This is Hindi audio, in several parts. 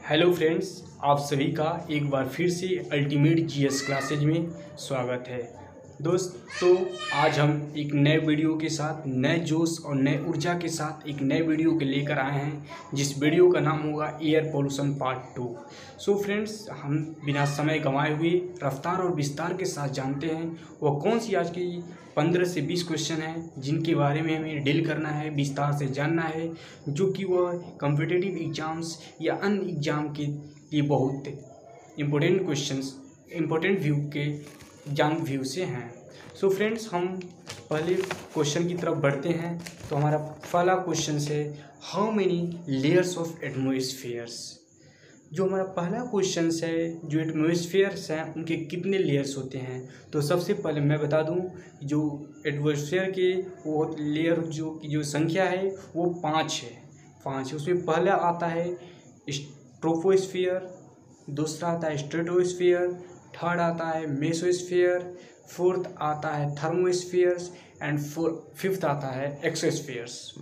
हेलो फ्रेंड्स, आप सभी का एक बार फिर से अल्टीमेट जीएस क्लासेज में स्वागत है। दोस्तों, आज हम एक नए वीडियो के साथ, नए जोश और नए ऊर्जा के साथ एक नए वीडियो के लेकर आए हैं, जिस वीडियो का नाम होगा air pollution part 2। So friends, हम बिना समय गंवाए हुए रफ्तार और विस्तार के साथ जानते हैं वह कौन सी आज की 15 से 20 क्वेश्चन हैं जिनके बारे में हमें डील करना है, विस्तार से जानना है, जो कि वह कॉम्पिटिटिव एग्ज़ाम्स या अन्य एग्ज़ाम के लिए बहुत इम्पोर्टेंट क्वेश्चंस, इम्पोर्टेंट व्यू के एग्जाम व्यू से हैं। सो फ्रेंड्स, हम पहले क्वेश्चन की तरफ बढ़ते हैं। तो हमारा पहला क्वेश्चन है, हाउ मेनी लेयर्स ऑफ एटमॉस्फेयर्स। जो हमारा पहला क्वेश्चन है, जो एटमॉस्फेयर्स हैं उनके कितने लेयर्स होते हैं। तो सबसे पहले मैं बता दूं, जो एटमॉस्फेयर के वो लेयर जो संख्या है वो 5 है। 5 उसमें पहला आता है ट्रोपोस्फियर, दूसरा आता है स्ट्रेटोस्फियर, थर्ड आता है मेसोस्फियर, फोर्थ आता है थर्मोस्फियर्स एंड फिफ्थ आता है एक्सोस्फियर्स।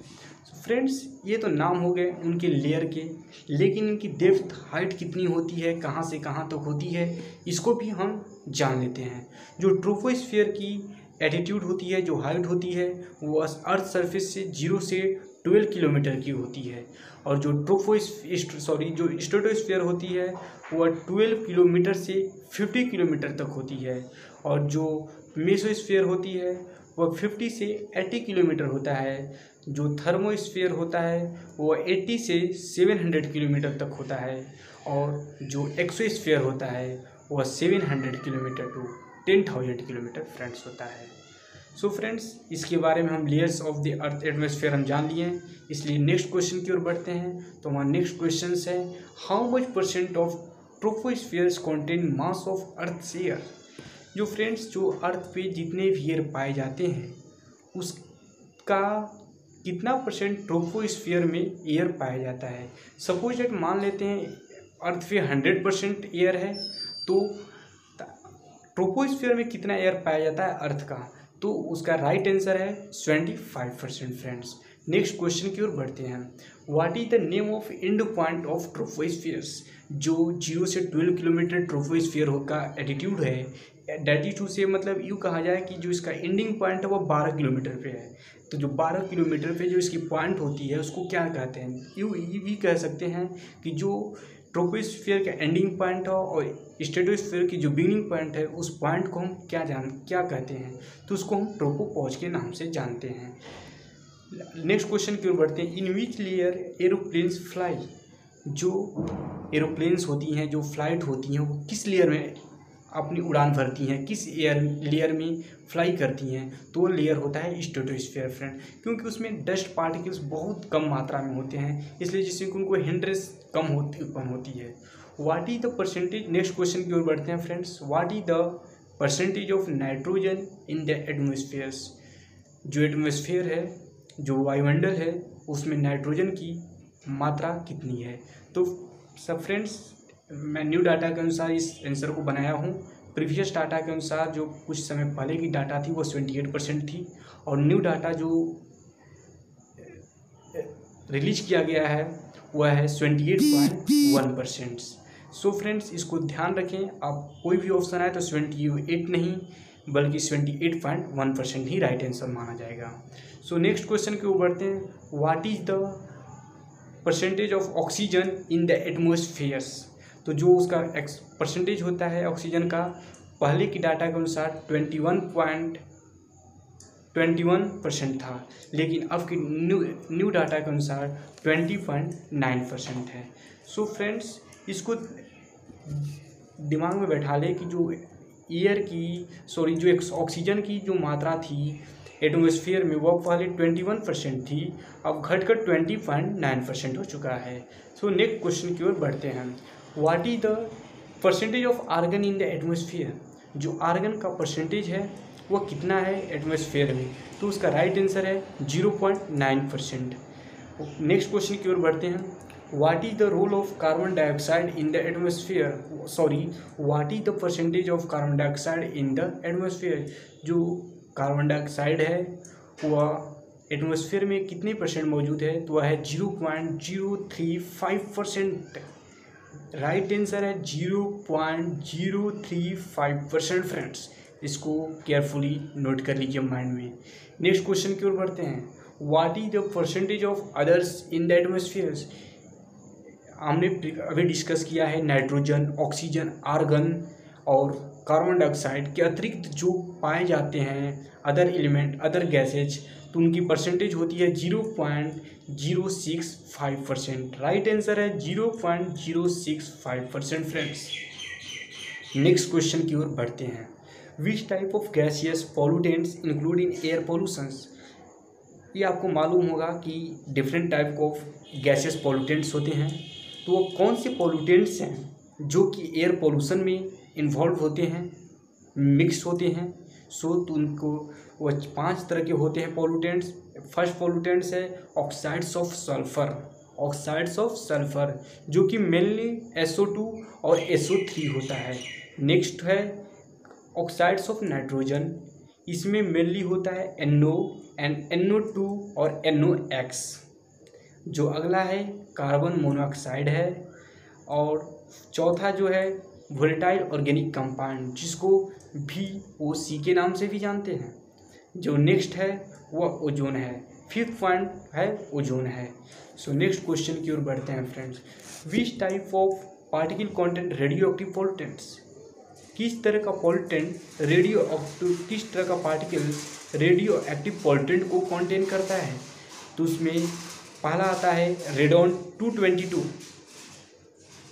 फ्रेंड्स, ये तो नाम हो गए उनके लेयर के, लेकिन इनकी डेप्थ हाइट कितनी होती है, कहाँ से कहाँ तक होती है, इसको भी हम जान लेते हैं। जो ट्रोपोस्फियर की एटीट्यूड होती है, जो हाइट होती है, वो अर्थ सरफेस से 0 से 12 किलोमीटर की होती है। और जो जो स्ट्रेटोस्फियर होती है वह 12 किलोमीटर से 50 किलोमीटर तक होती है। और जो मेसोस्फियर होती है वह 50 से 80 किलोमीटर होता है। जो थर्मोस्फियर होता है वह 80 से 700 किलोमीटर तक होता है। और जो एक्सोस्फियर होता है वह 700 किलोमीटर टू 10,000 किलोमीटर फ्रेंड्स होता है। सो फ्रेंड्स, इसके बारे में हम layers of the earth atmosphere हम जान लिए हैं, इसलिए नेक्स्ट क्वेश्चन की ओर बढ़ते हैं। तो हमारा नेक्स्ट क्वेश्चन है, how much % of tropospheres contain mass of earth air. जो फ्रेंड्स, जो अर्थ पे जितने भी एयर पाए जाते हैं उसका कितना % ट्रोपोस्फियर में एयर पाया जाता है। सपोज दैट मान लेते हैं अर्थ पे 100% एयर है, तो ट्रोपोस्फियर में कितना एयर पाया जाता है अर्थ का, तो उसका राइट आंसर है 25% फ्रेंड्स। नेक्स्ट क्वेश्चन की ओर बढ़ते हैं। What is the name of end point of tropospheres. जो 0 से 12 किलोमीटर ट्रोपोस्फियर का एटीट्यूड है, एटीट्यूड से मतलब यूँ कहा जाए कि जो इसका एंडिंग पॉइंट है वो 12 किलोमीटर पे है। तो जो 12 किलोमीटर पे जो इसकी पॉइंट होती है उसको क्या कहते हैं, यूँ ये भी कह सकते हैं कि जो ट्रोपोस्फियर का एंडिंग पॉइंट हो और स्ट्रेटोस्फियर की जो बिगिनिंग पॉइंट है उस पॉइंट को हम क्या कहते हैं, तो उसको हम ट्रोपोपॉज के नाम से जानते हैं। नेक्स्ट क्वेश्चन की ओर बढ़ते हैं। इन विच लेयर एरोप्लेन्स फ्लाई। जो एरोप्लेन्स होती हैं, जो फ्लाइट होती हैं, वो किस लेयर में अपनी उड़ान भरती हैं, किस लेयर में फ्लाई करती हैं, तो वो लेयर होता है स्ट्रेटोस्फियर फ्रेंड। क्योंकि उसमें डस्ट पार्टिकल्स बहुत कम मात्रा में होते हैं, इसलिए जिससे उनको हिंड्रेस कम उत्पन्न होती है। What is the percentage. Next question की ओर बढ़ते हैं friends. What is the percentage of nitrogen in the एटमॉस्फेयर्स। जो एटमॉस्फेयर है, जो वायुमंडल है, उसमें नाइट्रोजन की मात्रा कितनी है। तो सब फ्रेंड्स, मैं न्यू डाटा के अनुसार इस आंसर को बनाया हूँ। प्रीवियस डाटा के अनुसार जो कुछ समय पहले की डाटा थी वो 78% थी, और न्यू डाटा जो रिलीज किया गया है वह है 78.1%। सो फ्रेंड्स, इसको ध्यान रखें, आप कोई भी ऑप्शन आए तो 78 नहीं बल्कि 78.1% ही राइट आंसर माना जाएगा। सो नेक्स्ट क्वेश्चन के ऊपर बढ़ते हैं। What is the percentage of oxygen in the एटमॉस्फेयर्स। तो जो उसका परसेंटेज होता है ऑक्सीजन का, पहले की डाटा के अनुसार 21% था, लेकिन अब की न्यू डाटा के अनुसार 20.9% है। सो फ्रेंड्स, इसको दिमाग में बैठा ले कि जो जो ऑक्सीजन की जो मात्रा थी एटमॉस्फेयर में वो पहले 21% थी, अब घटकर 20.9% हो चुका है। सो नेक्स्ट क्वेश्चन की ओर बढ़ते हैं। What is the percentage of argon in the atmosphere. जो आर्गन का परसेंटेज है वो कितना है एटमॉस्फेयर में, तो उसका राइट आंसर है 0.9%। नेक्स्ट क्वेश्चन की ओर बढ़ते हैं। What is the role of carbon dioxide in the atmosphere. What is the percentage of carbon dioxide in the atmosphere. जो कार्बन डाइऑक्साइड है वह एटमॉस्फेयर में कितने % मौजूद है, तो वह है 0.035%। राइट आंसर है 0.035% फ्रेंड्स। इसको केयरफुली नोट कर लीजिए माइंड में। नेक्स्ट क्वेश्चन की ओर बढ़ते हैं। What is the percentage of others in the atmosphere. हमने अभी डिस्कस किया है नाइट्रोजन, ऑक्सीजन, आर्गन और कार्बन डाइऑक्साइड के अतिरिक्त जो पाए जाते हैं अदर एलिमेंट, अदर गैसेज, तो उनकी परसेंटेज होती है 0.065%। राइट आंसर है 0.065% फ्रेंड्स। नेक्स्ट क्वेश्चन की ओर बढ़ते हैं। Which type of gaseous pollutants include in air pollutions. ये आपको मालूम होगा कि different type of gaseous pollutants होते हैं, तो वो कौन से पॉल्यूटेंट्स हैं जो कि एयर पॉल्यूशन में इन्वॉल्व होते हैं, मिक्स होते हैं। तो उनको वो 5 तरह के होते हैं पॉल्यूटेंट्स। फर्स्ट पॉल्यूटेंट्स है oxides of sulphur. Oxides of sulphur जो कि मेनली SO2 और SO3 होता है। नेक्स्ट है ऑक्साइड्स ऑफ नाइट्रोजन। इसमें मेनली होता है NO एंड NO2 और NOx। जो अगला है कार्बन मोनोऑक्साइड है। और चौथा जो है वोलेटाइल ऑर्गेनिक कंपाउंड, जिसको VOC के नाम से भी जानते हैं। जो नेक्स्ट है वह ओजोन है। फिफ्थ पॉइंट है ओजोन है। सो नेक्स्ट क्वेश्चन की ओर बढ़ते हैं friends. Which type of particle content radio active pollutants. किस तरह का पॉल्यूटेंट किस तरह का पार्टिकल रेडियो एक्टिव पॉल्यूटेंट को कंटेन करता है। तो उसमें पहला आता है रेडॉन 222।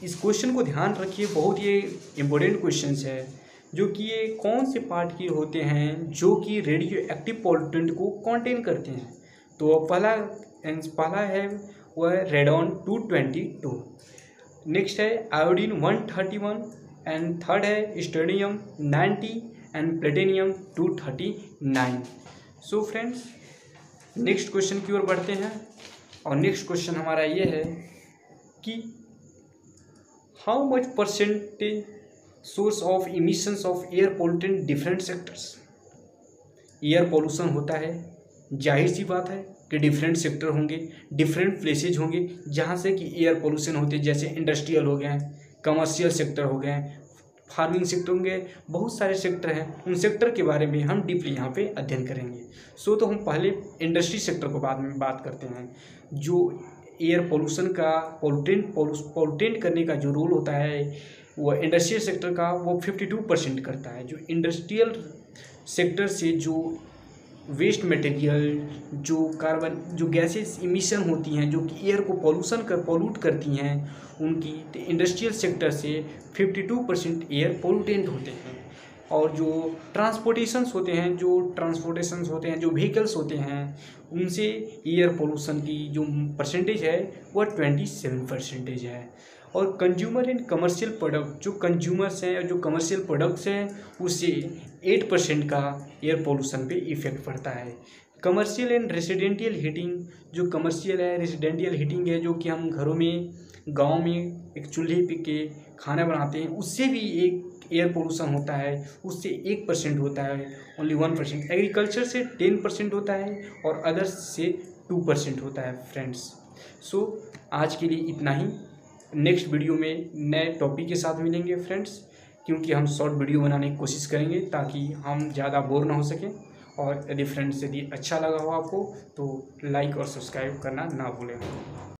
इस क्वेश्चन को ध्यान रखिए, बहुत ये इम्पोर्टेंट क्वेश्चन है। जो कि ये कौन से पार्टिकल होते हैं जो कि रेडियो एक्टिव पॉल्यूटेंट को कंटेन करते हैं। तो पहला है वह रेडॉन 222। नेक्स्ट है आयोडीन 131 एंड थर्ड है Stellarium 90 and platinum 239। So friends next question की ओर बढ़ते हैं। और नेक्स्ट क्वेश्चन हमारा ये है कि how much percentage source of emissions of air pollutant different sectors. Air pollution होता है, जाहिर सी बात है कि डिफरेंट सेक्टर होंगे, डिफरेंट प्लेसेज होंगे जहाँ से कि एयर पोल्यूशन होते हैं। जैसे इंडस्ट्रियल हो गए, कमर्शियल सेक्टर हो गए, फार्मिंग सेक्टर होंगे, बहुत सारे सेक्टर हैं। उन सेक्टर के बारे में हम डीपली यहाँ पे अध्ययन करेंगे। तो हम पहले इंडस्ट्री सेक्टर को बाद में बात करते हैं। जो एयर पोल्यूशन का पोल्यूटेंट करने का जो रोल होता है वो इंडस्ट्रियल सेक्टर का वो 52% करता है। जो इंडस्ट्रियल सेक्टर से जो वेस्ट मटेरियल, जो कार्बन, जो गैसेस इमिशन होती हैं जो कि एयर को पोल्यूट करती हैं, उनकी इंडस्ट्रियल सेक्टर से 52% एयर पोल्यूटेंट होते हैं। और जो ट्रांसपोर्टेशंस होते हैं, जो व्हीकल्स होते हैं, उनसे एयर पोल्यूशन की जो परसेंटेज है वह 27% है। और कंज्यूमर एंड कमर्शियल प्रोडक्ट, जो कंज्यूमर्स हैं और जो कमर्शियल प्रोडक्ट्स हैं, उससे 8% का एयर पोल्यूशन पे इफेक्ट पड़ता है। कमर्शियल एंड रेसिडेंशियल हीटिंग, जो कमर्शियल है, रेसिडेंशियल हीटिंग है, जो कि हम घरों में, गांव में एक चूल्हे पे के खाना बनाते हैं, उससे भी एक एयर पोल्यूशन होता है। उससे 1% होता है, ओनली 1%। एग्रीकल्चर से 10% होता है और अदर्स से 2% होता है फ्रेंड्स। सो आज के लिए इतना ही। नेक्स्ट वीडियो में नए टॉपिक के साथ मिलेंगे फ्रेंड्स, क्योंकि हम शॉर्ट वीडियो बनाने की कोशिश करेंगे ताकि हम ज़्यादा बोर ना हो सकें। और यदि फ्रेंड्स यदि अच्छा लगा हो आपको तो लाइक और सब्सक्राइब करना ना भूलें।